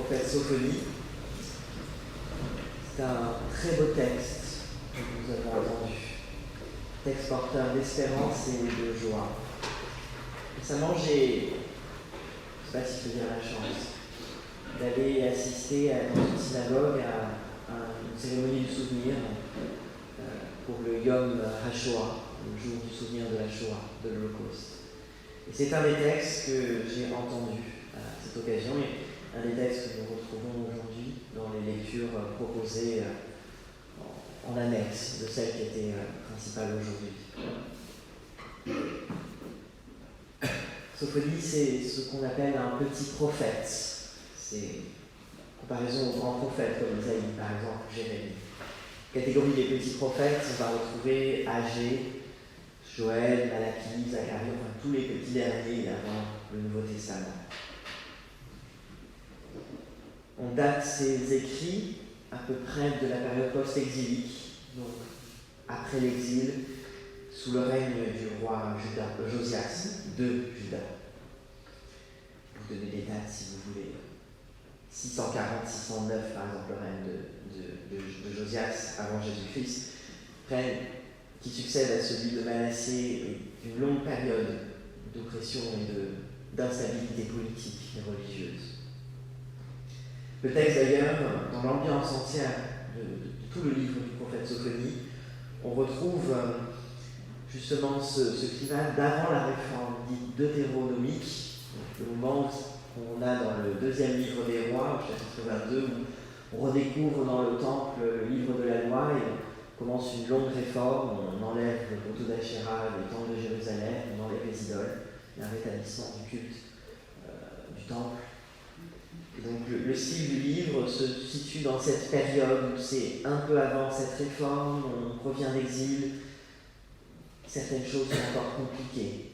prophète Sophonie. C'est un très beau texte que nous avons entendu. Texte porteur d'espérance et de joie. Récemment, j'ai, je ne sais pas si je peux dire la chance, d'aller assister dans une synagogue à une cérémonie du souvenir pour le Yom HaShoah, le jour du souvenir de la Shoah, de l'Holocauste. Et c'est un des textes que j'ai entendu à cette occasion, et un des textes que nous retrouvons aujourd'hui dans les lectures proposées en annexe de celle qui était principale aujourd'hui. Sophonie, c'est ce qu'on appelle un petit prophète. C'est en comparaison aux grands prophètes comme Isaïe, par exemple, Jérémie. Catégorie des petits prophètes, on va retrouver Agé, Joël, Malachie, Zacharie, enfin tous les petits derniers avant le Nouveau Testament. On date ces écrits à peu près de la période post-exilique, donc après l'exil, sous le règne du roi Josias, de Juda. Vous donnez des dates si vous voulez. 640-609 par exemple, le règne de Josias avant Jésus-Christ, règne qui succède à celui de Manassé et d'une longue période d'oppression et d'instabilité politique et religieuse. Le texte d'ailleurs, dans l'ambiance entière de tout le livre du prophète Sophonie, on retrouve justement ce climat d'avant la réforme dite deutéronomique, le moment qu'on a dans le deuxième livre des rois, au chapitre 22, où on redécouvre dans le temple le livre de la loi et on commence une longue réforme, on enlève le poteau d'Achéra, le temple de Jérusalem, on enlève les idoles, il y a un rétablissement du culte du temple. Et donc le style du livre se situe dans cette période où c'est un peu avant cette réforme, on revient d'exil, certaines choses sont encore compliquées.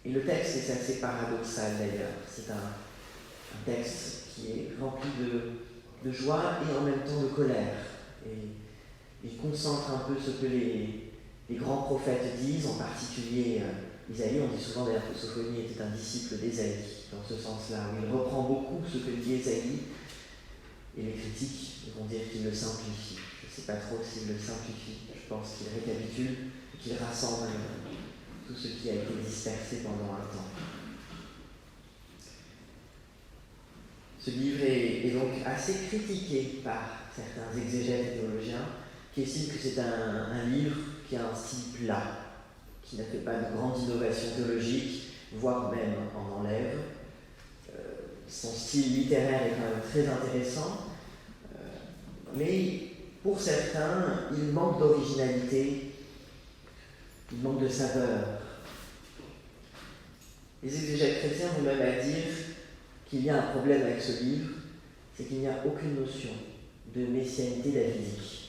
Et le texte est assez paradoxal d'ailleurs, c'est un texte qui est rempli de joie et en même temps de colère. Et il concentre un peu ce que les grands prophètes disent, en particulier Isaïe. On dit souvent d'ailleurs que Sophonie était un disciple d'Ésaïe, dans ce sens-là, où il reprend beaucoup ce que dit Ésaïe, et les critiques vont dire qu'il le simplifie. Je ne sais pas trop s'il le simplifie, je pense qu'il récapitule, qu'il rassemble tout ce qui a été dispersé pendant un temps. Ce livre est donc assez critiqué par certains exégètes et théologiens qui estiment que c'est un livre qui a un style plat, qui n'a fait pas de grande innovation théologique, voire même en enlève. Son style littéraire est quand même très intéressant, mais pour certains, il manque d'originalité, il manque de saveur. Les exégètes chrétiens vont même à dire qu'il y a un problème avec ce livre, c'est qu'il n'y a aucune notion de messianité davidique.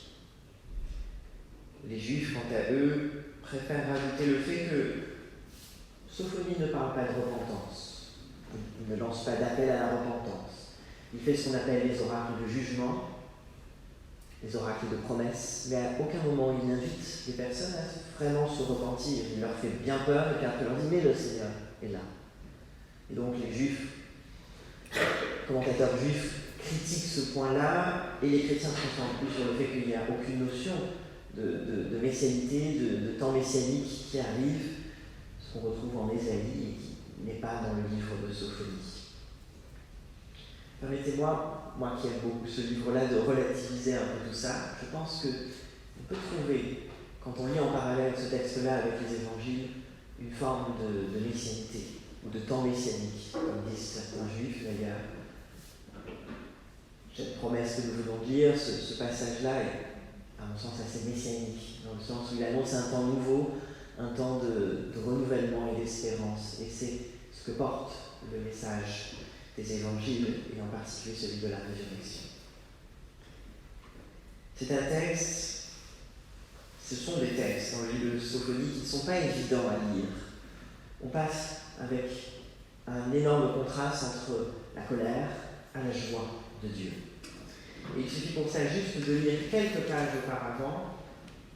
Les Juifs, quant à eux, préfèrent rajouter le fait que Sophonie ne parle pas de repentance. Il ne lance pas d'appel à la repentance. Il fait ce qu'on appelle les oracles de jugement, les oracles de promesse, mais à aucun moment il invite les personnes à vraiment se repentir. Il leur fait bien peur et puis après leur dit « mais le Seigneur est là ». Et donc les Juifs, commentateurs juifs, critiquent ce point-là, et les chrétiens se concentrent plus sur le fait qu'il n'y a aucune notion de messianité, de temps messianique qui arrive, ce qu'on retrouve en Ésaïe et qui n'est pas dans le livre de Sophonie. Permettez-moi, moi qui aime beaucoup ce livre-là, de relativiser un peu tout ça. Je pense qu'on peut trouver, quand on lit en parallèle ce texte-là avec les évangiles, une forme de messianité, ou de temps messianique, comme disent certains juifs d'ailleurs. Cette promesse que nous venons de lire, ce passage-là est, à mon sens, assez messianique, dans le sens où il annonce un temps nouveau, un temps de renouvellement et d'espérance. Et c'est ce que porte le message des évangiles, et en particulier celui de la résurrection. C'est un texte, ce sont des textes dans le livre de Sophonie qui ne sont pas évidents à lire. On passe avec un énorme contraste entre la colère à la joie de Dieu. Et il suffit pour ça juste de lire quelques pages auparavant,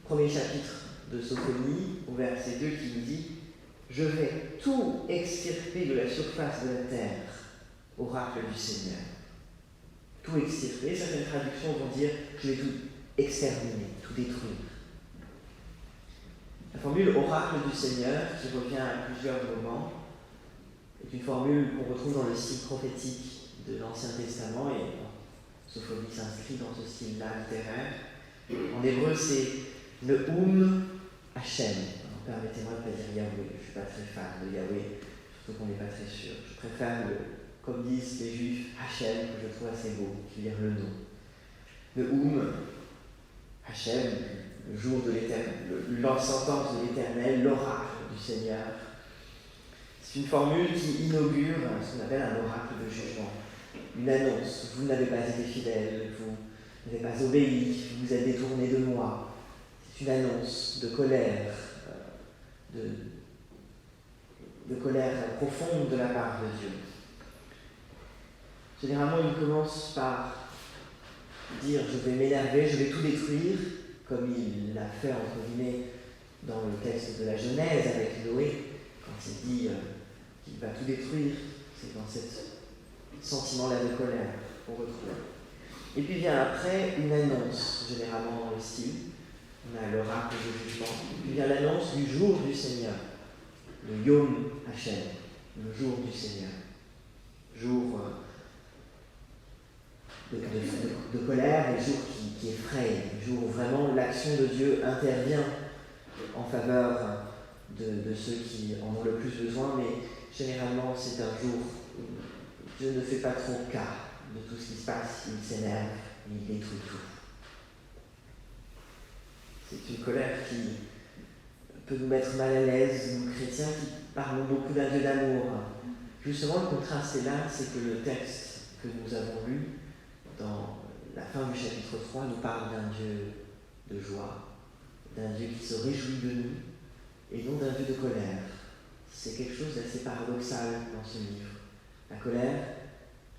premier chapitre de Sophonie, au verset 2, qui nous dit « Je vais tout extirper de la surface de la terre, oracle du Seigneur. tout extirper. Certaines traductions vont dire « je vais tout exterminer, tout détruire ». La formule « oracle du Seigneur » qui revient à plusieurs moments est une formule qu'on retrouve dans le style prophétique de l'Ancien Testament et Sophonie s'inscrit dans ce style-là littéraire. En hébreu, c'est « Ne'um Hashem ». Permettez-moi de ne pas dire Yahweh, je ne suis pas très fan de Yahweh, surtout qu'on n'est pas très sûr. Je préfère, comme disent les Juifs, Hashem, que je trouve assez beau, qui veut dire le nom. Ne'um Hashem, le jour de l'éternel, la sentence de l'éternel, l'oracle du Seigneur. C'est une formule qui inaugure ce qu'on appelle un oracle de jugement. Une annonce, vous n'avez pas été fidèle, vous n'avez pas obéi, vous vous êtes détourné de moi. C'est une annonce de colère, de colère profonde de la part de Dieu. Généralement, il commence par dire « je vais m'énerver, je vais tout détruire », comme il l'a fait, entre guillemets, dans le texte de la Genèse avec Noé, quand il dit qu'il va tout détruire. C'est dans ce sentiment-là de colère qu'on retrouve. Et puis vient après une annonce, généralement dans le style. On a l'oracle de jugement. Puis vient l'annonce du jour du Seigneur, le Yom Hashem, le jour du Seigneur. Jour de colère et jour qui effraie, jour où vraiment l'action de Dieu intervient en faveur de ceux qui en ont le plus besoin, mais généralement c'est un jour où Dieu ne fait pas trop cas de tout ce qui se passe, il s'énerve, il détruit tout. C'est une colère qui peut nous mettre mal à l'aise, nous chrétiens qui parlons beaucoup d'un Dieu d'amour. Justement, le contraste est là, c'est que le texte que nous avons lu dans la fin du chapitre 3 nous parle d'un Dieu de joie, d'un Dieu qui se réjouit de nous, et non d'un Dieu de colère. C'est quelque chose d'assez paradoxal dans ce livre. La colère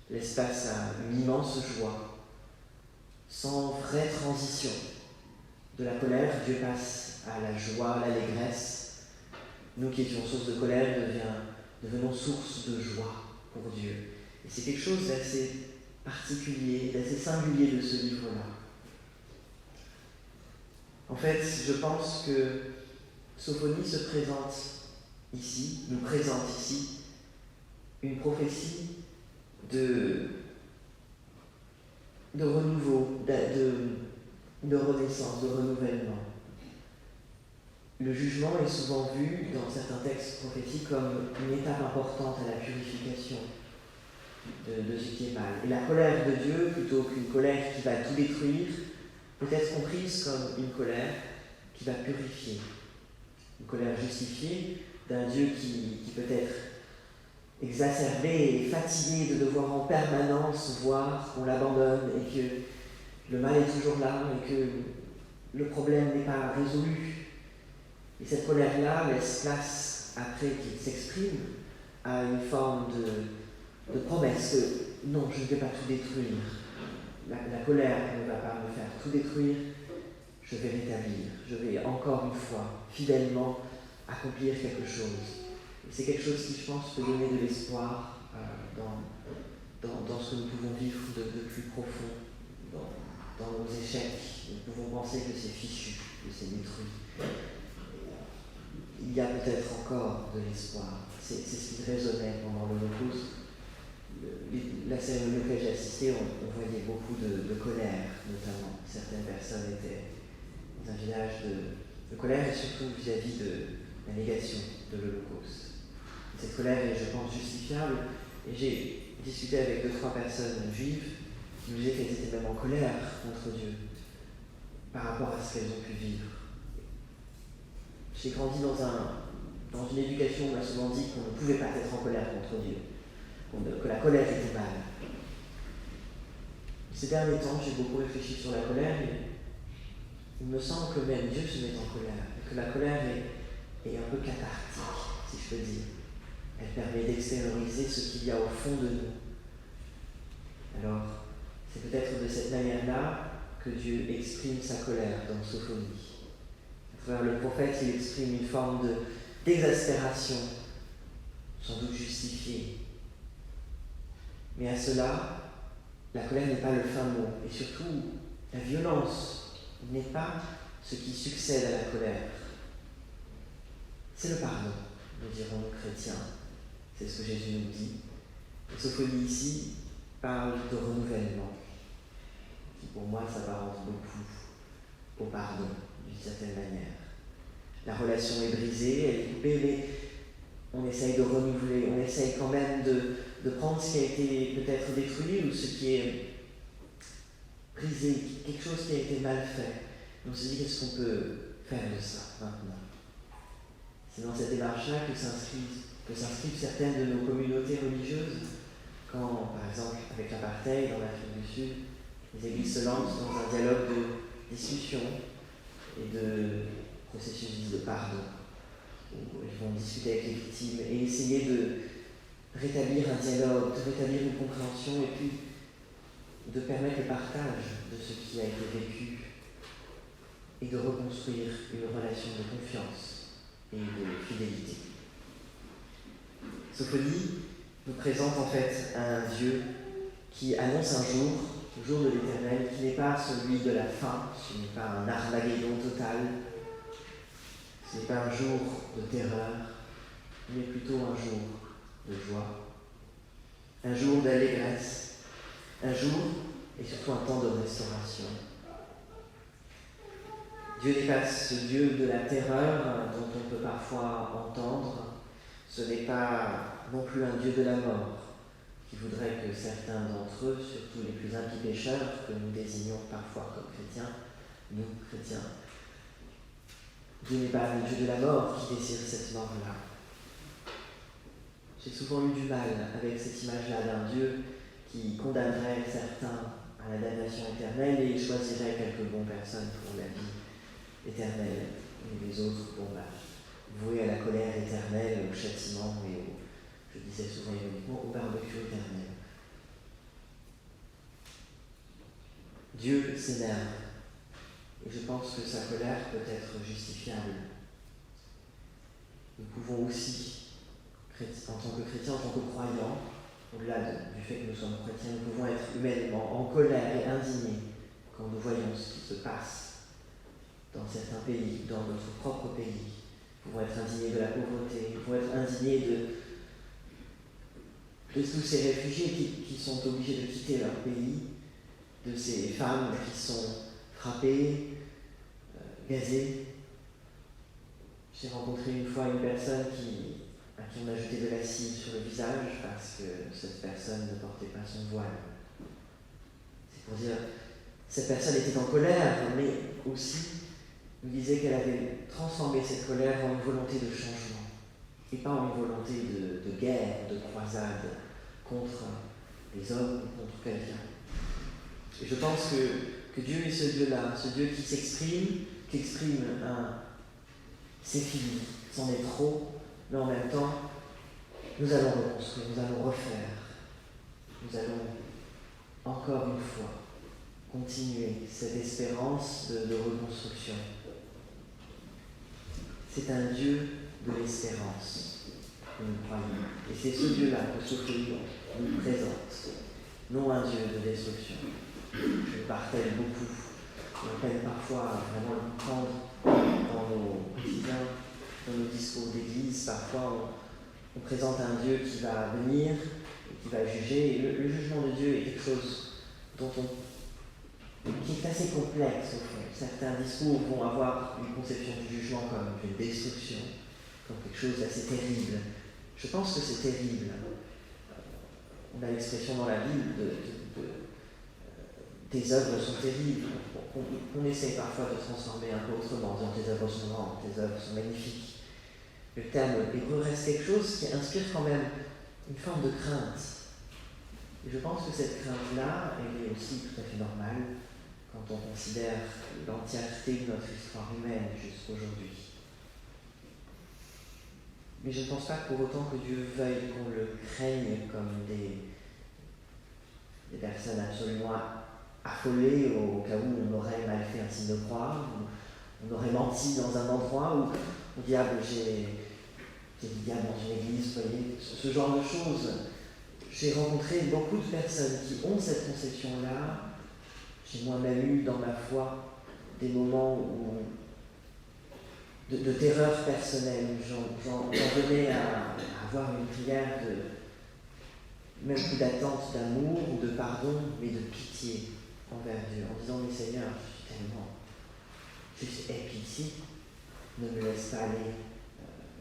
laisse place à une immense joie, sans vraie transition. De la colère, Dieu passe à la joie, à l'allégresse. Nous qui étions source de colère devenons source de joie pour Dieu. Et c'est quelque chose d'assez particulier, d'assez singulier de ce livre-là. En fait, je pense que Sophonie se présente ici, nous présente ici, une prophétie de renouveau, de renaissance, de renouvellement. Le jugement est souvent vu dans certains textes prophétiques comme une étape importante à la purification de ce qui est mal. Et la colère de Dieu, plutôt qu'une colère qui va tout détruire, peut être comprise comme une colère qui va purifier. Une colère justifiée d'un Dieu qui peut être exacerbé et fatigué de devoir en permanence voir qu'on l'abandonne et que le mal est toujours là et que le problème n'est pas résolu. Et cette colère-là laisse place, après qu'il s'exprime, à une forme de promesse que non, je ne vais pas tout détruire. La colère ne va pas me faire tout détruire, je vais rétablir, je vais encore une fois, fidèlement, accomplir quelque chose. Et c'est quelque chose qui, je pense, peut donner de l'espoir dans ce que nous pouvons vivre de plus profond, dans nos échecs. Nous pouvons penser que c'est fichu, que c'est détruit. Il y a peut-être encore de l'espoir. C'est ce qui résonnait pendant l'Holocauste. La cérémonie auquel j'ai assisté, on voyait beaucoup de colère, notamment. Certaines personnes étaient dans un village de colère et surtout vis-à-vis de la négation de l'Holocauste. Cette colère est, je pense, justifiable. Et j'ai discuté avec 2-3 personnes juives qui nous disaient qu'elles étaient même en colère contre Dieu par rapport à ce qu'elles ont pu vivre. J'ai grandi dans une éducation où on m'a souvent dit qu'on ne pouvait pas être en colère contre Dieu, que la colère était mal. Ces derniers temps, j'ai beaucoup réfléchi sur la colère et il me semble que même Dieu se met en colère, et que la colère est un peu cathartique, si je peux dire. Elle permet d'extérioriser ce qu'il y a au fond de nous. Alors, c'est peut-être de cette manière-là que Dieu exprime sa colère dans Sophonie. À travers le prophète, il exprime une forme d'exaspération, sans doute justifiée. Mais à cela, la colère n'est pas le fin mot, et surtout, la violence n'est pas ce qui succède à la colère. C'est le pardon, nous dirons nous chrétiens. C'est ce que Jésus nous dit. Et Sophonie ici parle de renouvellement, qui pour moi s'apparente beaucoup au pardon, d'une certaine manière. La relation est brisée, elle est coupée, mais on essaye de renouveler, on essaye quand même de prendre ce qui a été peut-être détruit ou ce qui est brisé, quelque chose qui a été mal fait. On se dit qu'est-ce qu'on peut faire de ça maintenant. C'est dans cette démarche-là que s'inscrivent certaines de nos communautés religieuses, quand, par exemple, avec l'apartheid en Afrique du Sud, les églises se lancent dans un dialogue de discussion et de processus dit de pardon, où ils vont discuter avec les victimes et essayer de rétablir un dialogue, de rétablir une compréhension et puis de permettre le partage de ce qui a été vécu et de reconstruire une relation de confiance et de fidélité. Sophonie nous présente en fait un Dieu qui annonce un jour, le jour de l'Éternel, qui n'est pas celui de la fin, ce n'est pas un Armageddon total, ce n'est pas un jour de terreur, mais plutôt un jour de joie, un jour d'allégresse, un jour et surtout un temps de restauration. Dieu n'est pas ce Dieu de la terreur dont on peut parfois entendre, ce n'est pas non plus un Dieu de la mort qui voudrait que certains d'entre eux, surtout les plus impies pécheurs, que nous désignons parfois comme chrétiens, nous chrétiens, Dieu n'est pas le Dieu de la mort qui désire cette mort-là. J'ai souvent eu du mal avec cette image-là d'un Dieu qui condamnerait certains à la damnation éternelle et choisirait quelques bonnes personnes pour la vie éternelle et les autres, voués à la colère éternelle, au châtiment et je disais souvent ironiquement, au barbecue éternel. Dieu s'énerve et je pense que sa colère peut être justifiable. Nous pouvons aussi, en tant que chrétiens, en tant que croyants, au-delà du fait que nous sommes chrétiens, nous pouvons être humainement en colère et indignés quand nous voyons ce qui se passe dans certains pays, dans notre propre pays. Nous pouvons être indignés de la pauvreté, nous pouvons être indignés de tous ces réfugiés qui sont obligés de quitter leur pays, de ces femmes qui sont frappées, gazées. J'ai rencontré une fois une personne à qui on a jeté de l'acide sur le visage parce que cette personne ne portait pas son voile. C'est pour dire, cette personne était en colère, mais aussi nous disait qu'elle avait transformé cette colère en une volonté de changement, et pas en une volonté de guerre, de croisade contre les hommes ou contre quelqu'un. Et je pense que Dieu est ce Dieu-là, ce Dieu qui exprime c'est fini, c'en est trop, mais en même temps, nous allons reconstruire, nous allons refaire, nous allons encore une fois continuer cette espérance de reconstruction. C'est un Dieu de l'espérance que nous croyons. Et c'est ce Dieu-là que Sophonie nous présente, non un Dieu de destruction. Je le partage beaucoup. On peine parfois à vraiment le prendre dans nos quotidiens, dans nos discours d'église. Parfois, on présente un Dieu qui va venir et qui va juger. Et le jugement de Dieu est quelque chose qui est assez complexe au fond. Certains discours vont avoir une conception du jugement comme une destruction, comme quelque chose d'assez terrible. Je pense que c'est terrible. On a l'expression dans la Bible tes œuvres sont terribles. On essaie parfois de transformer un peu autrement, en disant tes œuvres sont grandes, tes œuvres sont magnifiques. Le terme hébreu reste quelque chose qui inspire quand même une forme de crainte. Et je pense que cette crainte-là, elle est aussi tout à fait normale quand on considère l'entièreté de notre histoire humaine jusqu'aujourd'hui. Mais je ne pense pas pour autant que Dieu veuille qu'on le craigne comme des personnes absolument affolées au cas où on aurait mal fait un signe de croix, ou on aurait menti dans un endroit où on dit « Ah, j'ai dit diable dans une église », vous voyez, ce genre de choses. j'ai rencontré beaucoup de personnes qui ont cette conception-là. J'ai moi-même eu dans ma foi des moments de terreur personnelle. J'en venais à avoir une prière même plus d'attente d'amour ou de pardon, mais de pitié envers Dieu, en disant: mais Seigneur, je suis tellement juste, aie pitié, ne me laisse pas aller.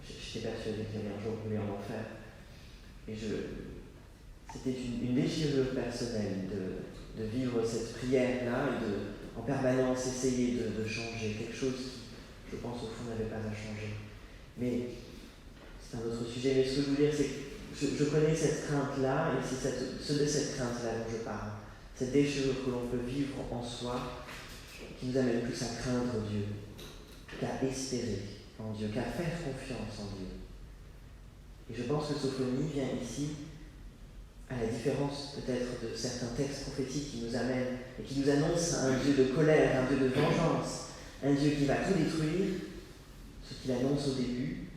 J'étais persuadé que j'allais un jour brûler en enfer. Et c'était une déchirure personnelle de vivre cette prière-là et en permanence essayer de changer quelque chose qui, je pense, au fond, n'avait pas à changer. Mais c'est un autre sujet. Mais ce que je veux dire, c'est que je connais cette crainte-là, et c'est de cette crainte-là dont je parle. Cette déchirure que l'on peut vivre en soi, qui nous amène plus à craindre Dieu, qu'à espérer en Dieu, qu'à faire confiance en Dieu. Et je pense que Sophonie vient ici, à la différence peut-être de certains textes prophétiques qui nous amènent et qui nous annoncent un Dieu de colère, un Dieu de vengeance, un Dieu qui va tout détruire, ce qu'il annonce au début,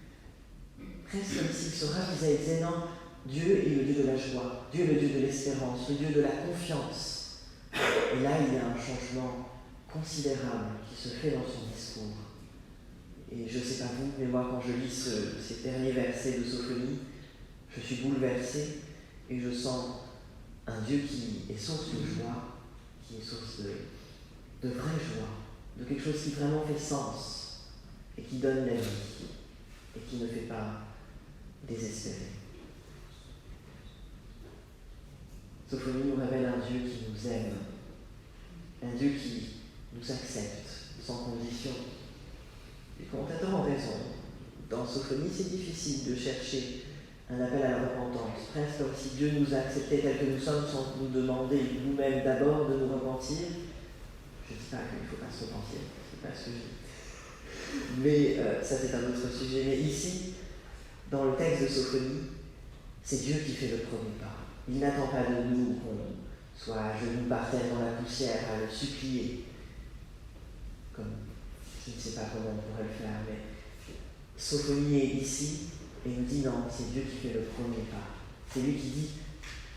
presque comme s'il se ravisait et disait: non, Dieu est le Dieu de la joie, Dieu est le Dieu de l'espérance, le Dieu de la confiance. Et là, il y a un changement considérable qui se fait dans son discours. Et je ne sais pas vous, mais moi, quand je lis ces derniers versets de Sophonie, je suis bouleversé et je sens un Dieu qui est source de joie, qui est source de vraie joie, de quelque chose qui vraiment fait sens et qui donne la vie et qui ne fait pas désespérer. Sophonie nous révèle un Dieu qui nous aime, un Dieu qui nous accepte sans condition. Les commentateurs ont raison. Dans Sophonie, c'est difficile de chercher un appel à la repentance, presque comme si Dieu nous acceptait tels que nous sommes sans nous demander nous-mêmes d'abord de nous repentir. Je ne dis pas qu'il ne faut pas se repentir, c'est pas ce que je dis. Mais ça, c'est un autre sujet. Mais ici, dans le texte de Sophonie, c'est Dieu qui fait le premier pas. Il n'attend pas de nous qu'on soit à genoux par terre dans la poussière à le supplier, comme je ne sais pas comment on pourrait le faire, mais Sophonie est ici et nous dit: non, c'est Dieu qui fait le premier pas. C'est lui qui dit: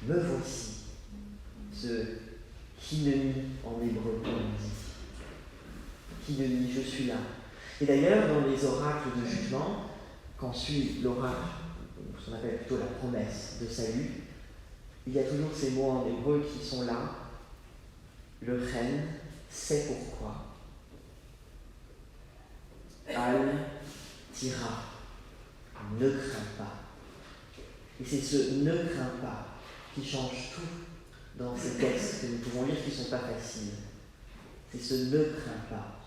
me voici. Ce Hineni en hébreu, comme on dit. Hineni, je suis là. Et d'ailleurs, dans les oracles de jugement, quand suit l'oracle, ce qu'on appelle plutôt la promesse de salut, il y a toujours ces mots en hébreu qui sont là. Le reine sait pourquoi. Al tira, ne crains pas. Et c'est ce ne crains pas qui change tout dans ces textes que nous pouvons lire qui ne sont pas faciles. C'est ce ne crains pas.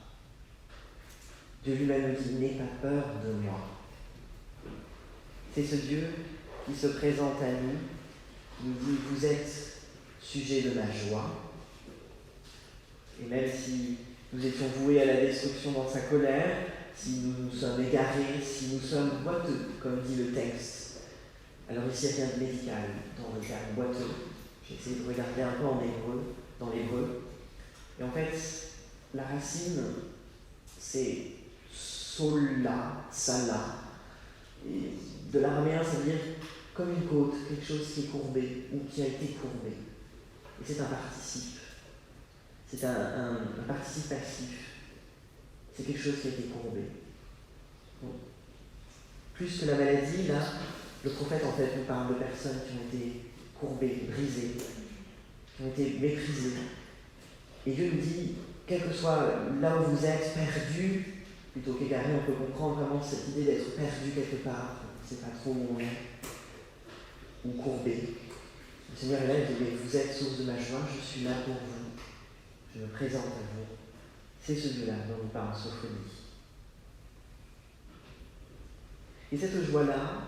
Dieu lui-même nous dit: n'aie pas peur de moi. C'est ce Dieu qui se présente à nous, qui nous dit: vous êtes sujet de ma joie. Et même si nous étions voués à la destruction dans sa colère, si nous nous sommes égarés, si nous sommes boiteux, comme dit le texte. Alors ici, il n'y a rien de médical dans le terme boiteux. J'ai essayé de regarder un peu en hébreu, dans l'hébreu. Et en fait, la racine, c'est sola, sala. Et de l'araméen, ça veut dire comme une côte, quelque chose qui est courbé ou qui a été courbé. Et c'est un participe. C'est un participe passif. C'est quelque chose qui a été courbé. Bon. Plus que la maladie, là, le prophète en fait nous parle de personnes qui ont été courbées, brisées, qui ont été méprisées. Et Dieu nous dit, quel que soit là où vous êtes, perdu, plutôt qu'égaré, on peut comprendre vraiment cette idée d'être perdu quelque part, on ne sait pas trop où on est, ou courbé. Le Seigneur est là, il dit, vous êtes source de ma joie, je suis là pour vous, je me présente à vous. C'est ce Dieu-là dont nous parle Sophonie. Et cette joie-là,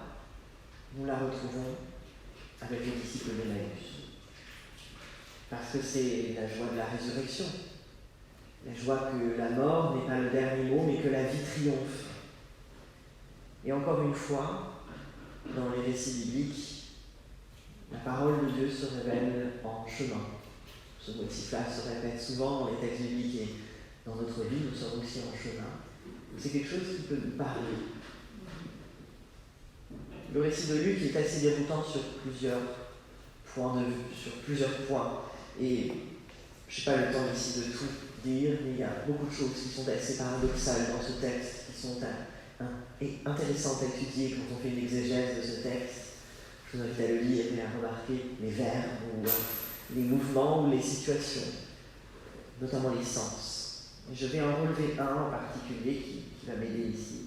nous la retrouvons avec les disciples d'Emmaüs. Parce que c'est la joie de la résurrection. La joie que la mort n'est pas le dernier mot, mais que la vie triomphe. Et encore une fois, dans les récits bibliques, la parole de Dieu se révèle en chemin. Ce motif-là se répète souvent dans les textes bibliques et dans notre vie, nous sommes aussi en chemin. C'est quelque chose qui peut nous parler. Le récit de Luc est assez déroutant sur plusieurs point de vue, sur plusieurs points. Et je n'ai pas le temps ici de tout dire, mais il y a beaucoup de choses qui sont assez paradoxales dans ce texte, qui sont intéressantes à étudier quand on fait une exégèse de ce texte. Je vous invite à le lire et à remarquer les verbes ou les mouvements ou les situations, notamment les sens. Et je vais en relever un en particulier qui va m'aider ici.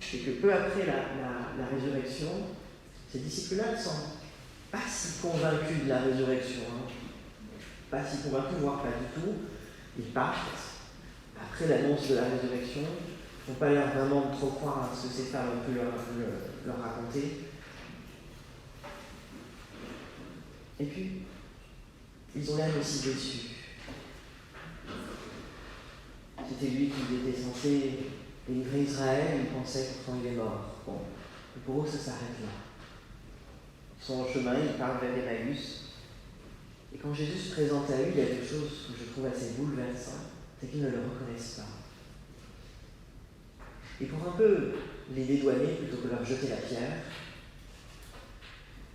C'est que peu après la résurrection, ces disciples-là ne sont pas si convaincus de la résurrection, pas si convaincus, voire pas du tout. Ils partent après l'annonce de la résurrection, ils n'ont pas l'air vraiment de trop croire à ce que ces femmes ont pu leur raconter. Et puis, ils ont l'air aussi déçus. C'était lui qui était censé délivrer Israël, ils pensaient pourtant il est mort. Bon, et pour eux, ça s'arrête là. Ils sont en chemin, ils partent vers Emmaüs. Et quand Jésus se présente à eux, il y a quelque chose que je trouve assez bouleversant, c'est qu'ils ne le reconnaissent pas. Et pour un peu les dédouaner plutôt que leur jeter la pierre,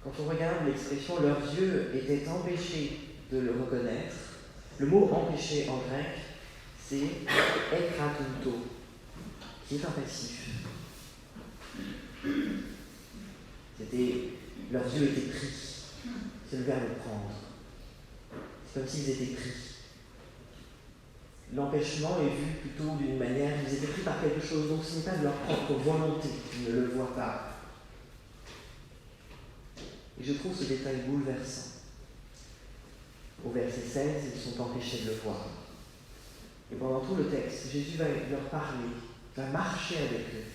quand on regarde l'expression « leurs yeux étaient empêchés de le reconnaître », le mot « empêché » en grec, c'est « ekratunto », qui est un passif. Leurs yeux étaient pris. C'est le verbe prendre. C'est comme s'ils étaient pris. L'empêchement est vu plutôt d'une manière, ils étaient pris par quelque chose, donc ce n'est pas de leur propre volonté, ils ne le voient pas. Et je trouve ce détail bouleversant. Au verset 16, ils sont empêchés de le voir. Et pendant tout le texte, Jésus va leur parler, va marcher avec eux,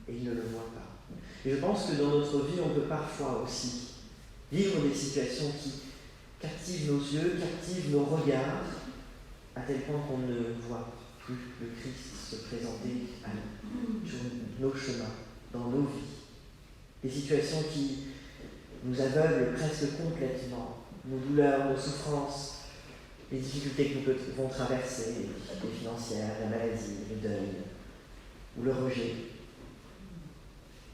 et ils ne le voient pas. Et je pense que dans notre vie, on peut parfois aussi vivre des situations qui captivent nos yeux, captivent nos regards, à tel point qu'on ne voit plus le Christ se présenter à nous, sur nos chemins, dans nos vies. Des situations qui nous aveuglent presque complètement, nos douleurs, nos souffrances, les difficultés que nous pouvons traverser, les difficultés financières, la maladie, le deuil ou le rejet.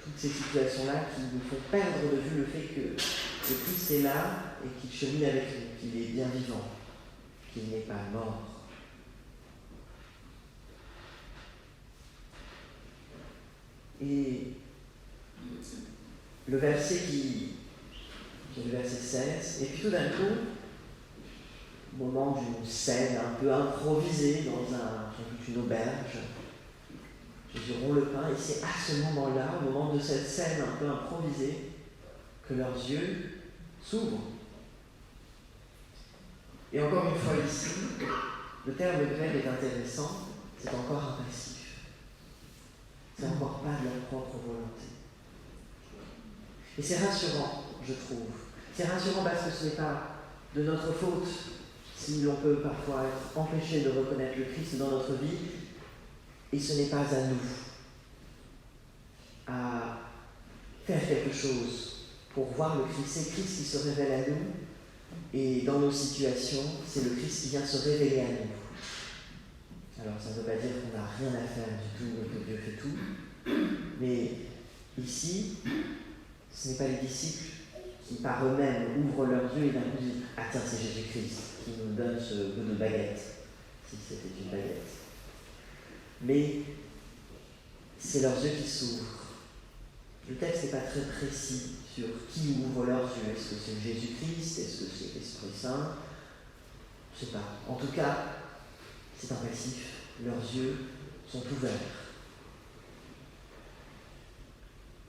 Toutes ces situations-là qui nous font perdre de vue le fait que le Christ est là et qu'il chemine avec nous, qu'il est bien vivant, qu'il n'est pas mort. Et le verset qui est le verset 16, et puis tout d'un coup, au moment d'une scène un peu improvisée dans une auberge, Jésus rompt le pain, et c'est à ce moment-là, au moment de cette scène un peu improvisée, que leurs yeux s'ouvrent. Et encore une fois ici, le terme grec est intéressant, c'est encore un passif. C'est encore pas de leur propre volonté. Et c'est rassurant, je trouve. C'est rassurant parce que ce n'est pas de notre faute si l'on peut parfois être empêché de reconnaître le Christ dans notre vie, et ce n'est pas à nous à faire quelque chose pour voir le Christ. C'est Christ qui se révèle à nous, et dans nos situations, c'est le Christ qui vient se révéler à nous. Alors ça ne veut pas dire qu'on n'a rien à faire du tout et que Dieu fait tout, mais ici, ce n'est pas les disciples qui par eux-mêmes ouvrent leurs yeux et d'un coup disent « Ah tiens, c'est Jésus-Christ qui nous donne ce bout de baguette », si c'était une baguette. Mais c'est leurs yeux qui s'ouvrent. Le texte n'est pas très précis sur qui ouvre leurs yeux. Est-ce que c'est Jésus-Christ? Est-ce que c'est l'Esprit Saint? Je ne sais pas. En tout cas, c'est un passif. Leurs yeux sont ouverts.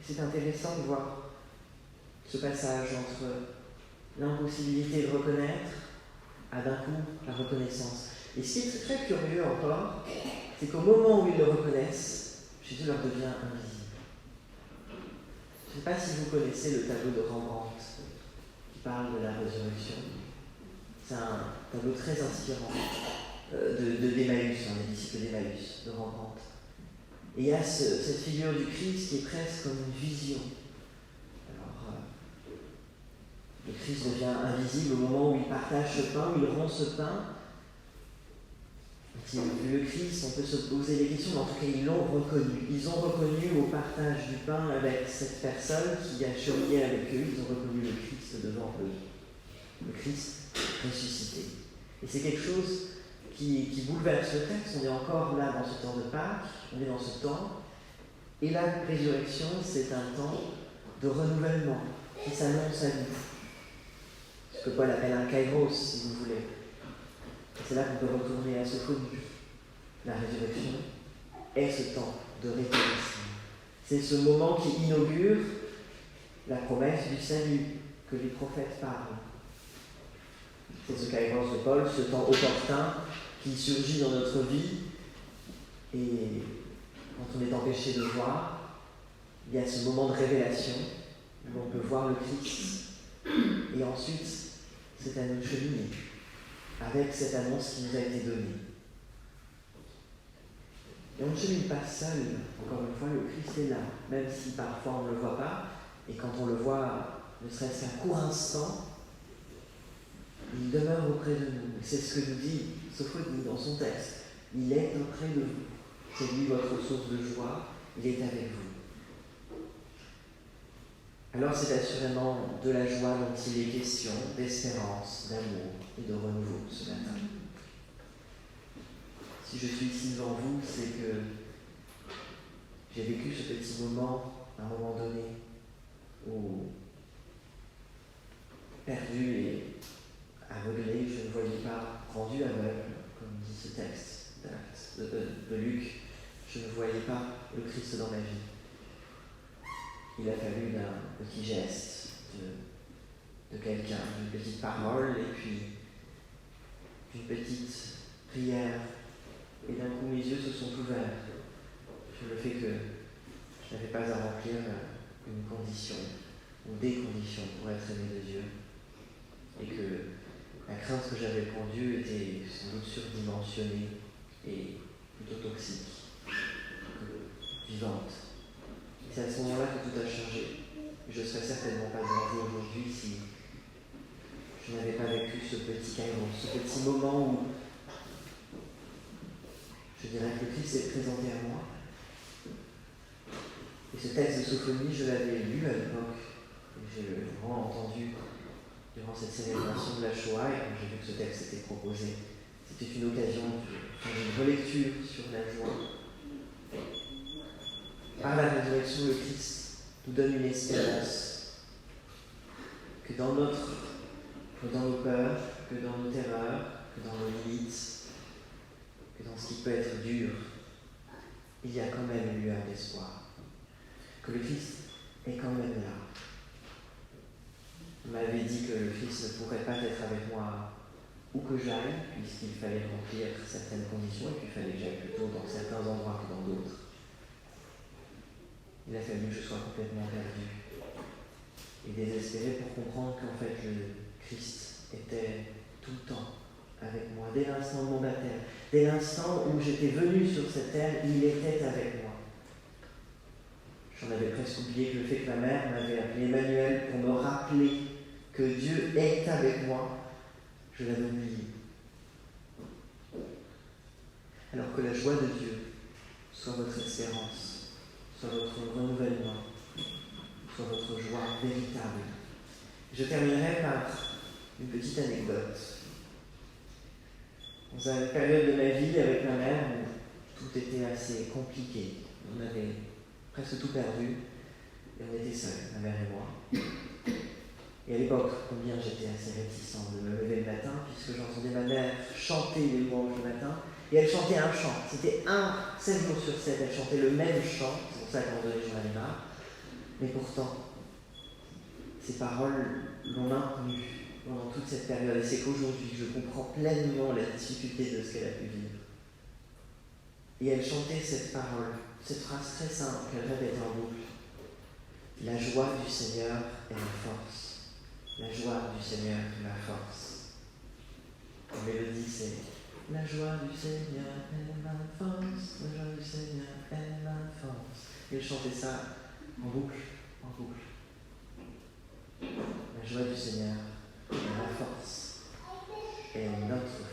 Et c'est intéressant de voir ce passage entre l'impossibilité de reconnaître à d'un coup la reconnaissance. Et ce qui est très curieux encore, c'est qu'au moment où ils le reconnaissent, Jésus leur devient invisible. Je ne sais pas si vous connaissez le tableau de Rembrandt qui parle de la résurrection. C'est un tableau très inspirant d'Emmaüs, des disciples d'Emmaüs, de Rembrandt. Et il y a cette figure du Christ qui est presque comme une vision. Alors, le Christ devient invisible au moment où il partage ce pain, où il rompt ce pain. Quand ils ont vu le Christ, on peut se poser des questions, mais en tout cas, ils l'ont reconnu. Ils ont reconnu au partage du pain avec cette personne qui a cheminé avec eux, ils ont reconnu le Christ devant eux. Le Christ ressuscité. Et c'est quelque chose qui bouleverse le texte. On est encore là dans ce temps de Pâques, on est dans ce temps. Et la résurrection, c'est un temps de renouvellement qui s'annonce à nous. Ce que Paul appelle un kairos, si vous voulez. Et c'est là qu'on peut retourner à ce connu. La résurrection est ce temps de résurrection. C'est ce moment qui inaugure la promesse du salut que les prophètes parlent. C'est ce kairos de Paul, ce temps opportun qui surgit dans notre vie. Et quand on est empêché de voir, il y a ce moment de révélation où on peut voir le Christ. Et ensuite, c'est à nous de cheminer avec cette annonce qui nous a été donnée. Et on ne chemine pas seul. Encore une fois, le Christ est là, même si parfois on ne le voit pas. Et quand on le voit, ne serait-ce qu'un court instant, il demeure auprès de nous. C'est ce que nous dit Sophonie dans son texte. Il est auprès de vous. C'est lui votre source de joie. Il est avec vous. Alors c'est assurément de la joie dont il est question, d'espérance, d'amour et de renouveau ce matin. Si je suis ici devant vous, c'est que j'ai vécu ce petit moment, à un moment donné, où, perdu et aveuglé, je ne voyais pas, rendu aveugle, comme dit ce texte de Luc, je ne voyais pas le Christ dans ma vie. Il a fallu d'un petit geste de quelqu'un, d'une petite parole, et puis d'une petite prière. Et d'un coup, mes yeux se sont ouverts sur le fait que je n'avais pas à remplir une condition ou des conditions pour être aimé de Dieu. Et que la crainte que j'avais pour Dieu était sans doute surdimensionnée et plutôt toxique, vivante. Et c'est à ce moment-là que tout a changé. Je ne serais certainement pas devant vous aujourd'hui si je n'avais pas vécu ce petit kairos, ce petit moment où je dirais que le Christ s'est présenté à moi. Et ce texte de Sophonie, je l'avais lu à l'époque, et j'ai vraiment entendu durant cette célébration de la Shoah, et quand j'ai vu que ce texte était proposé, c'était une occasion de faire une relecture sur la joie. Par la résurrection, le Christ nous donne une espérance que dans nos peurs, que dans nos terreurs, que dans nos limites, que dans ce qui peut être dur, il y a quand même une lueur d'espoir. Que le Christ est quand même là. On m'avait dit que le Christ ne pourrait pas être avec moi où que j'aille, puisqu'il fallait remplir certaines conditions, et puis il fallait que j'aille plutôt dans certains endroits que dans d'autres. Il a fallu que je sois complètement perdu et désespéré pour comprendre qu'en fait le Christ était tout le temps avec moi, dès l'instant de mon baptême, dès l'instant où j'étais venu sur cette terre, il était avec moi. J'en avais presque oublié que le fait que ma mère m'avait appelé Emmanuel pour me rappeler que Dieu est avec moi, je l'avais oublié. Alors que la joie de Dieu soit votre espérance, soit votre renouvellement, soit votre joie véritable. Je terminerai par une petite anecdote. Dans une période de ma vie avec ma mère où tout était assez compliqué, on avait presque tout perdu et on était seuls, ma mère et moi. Et à l'époque, combien j'étais assez réticent de me lever le matin, puisque j'entendais ma mère chanter les louanges le matin, et elle chantait un chant. C'était 7 jours sur 7, elle chantait le même chant, c'est pour ça qu'à un moment donné j'en avais marre. Mais pourtant, ces paroles l'ont maintenue pendant toute cette période, et c'est qu'aujourd'hui je comprends pleinement la difficulté de ce qu'elle a pu vivre. Et elle chantait cette parole, cette phrase très simple qu'elle répétait en boucle. La joie du Seigneur est ma force. La joie du Seigneur est ma force. La mélodie, c'est la joie du Seigneur est ma force. La joie du Seigneur est ma force. Et elle chantait ça en boucle, en boucle. La joie du Seigneur est ma force. Et notre